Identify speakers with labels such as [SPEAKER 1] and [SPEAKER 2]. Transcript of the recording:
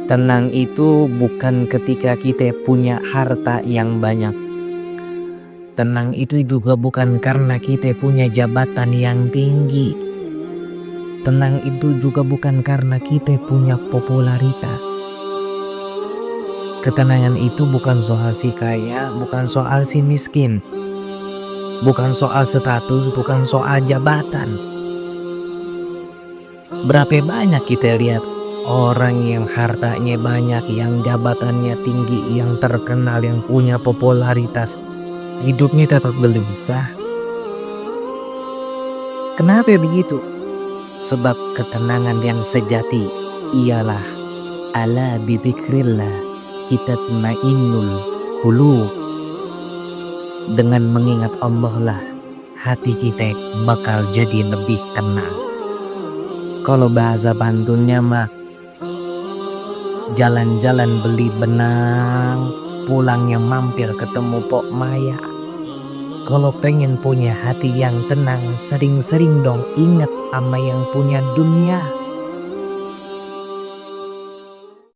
[SPEAKER 1] Tenang itu bukan ketika kita punya harta yang banyak. Tenang itu juga bukan karena kita punya jabatan yang tinggi. Tenang itu juga bukan karena kita punya popularitas. Ketenangan itu bukan soal si kaya, bukan soal si miskin. Bukan soal status, bukan soal jabatan. Berapa banyak kita lihat orang yang hartanya banyak, yang jabatannya tinggi, yang terkenal, yang punya popularitas, hidupnya tetap gelisah. Kenapa begitu? Sebab ketenangan yang sejati ialah ala bidzikrillah tatma'innul qulub. Dengan mengingat Allah lah hati kita bakal jadi lebih tenang. Kalau bahasa pantunnya mah jalan-jalan beli benang, pulangnya mampir ketemu Pok Maya. Kalau pengen punya hati yang tenang, sering-sering dong ingat sama yang punya dunia.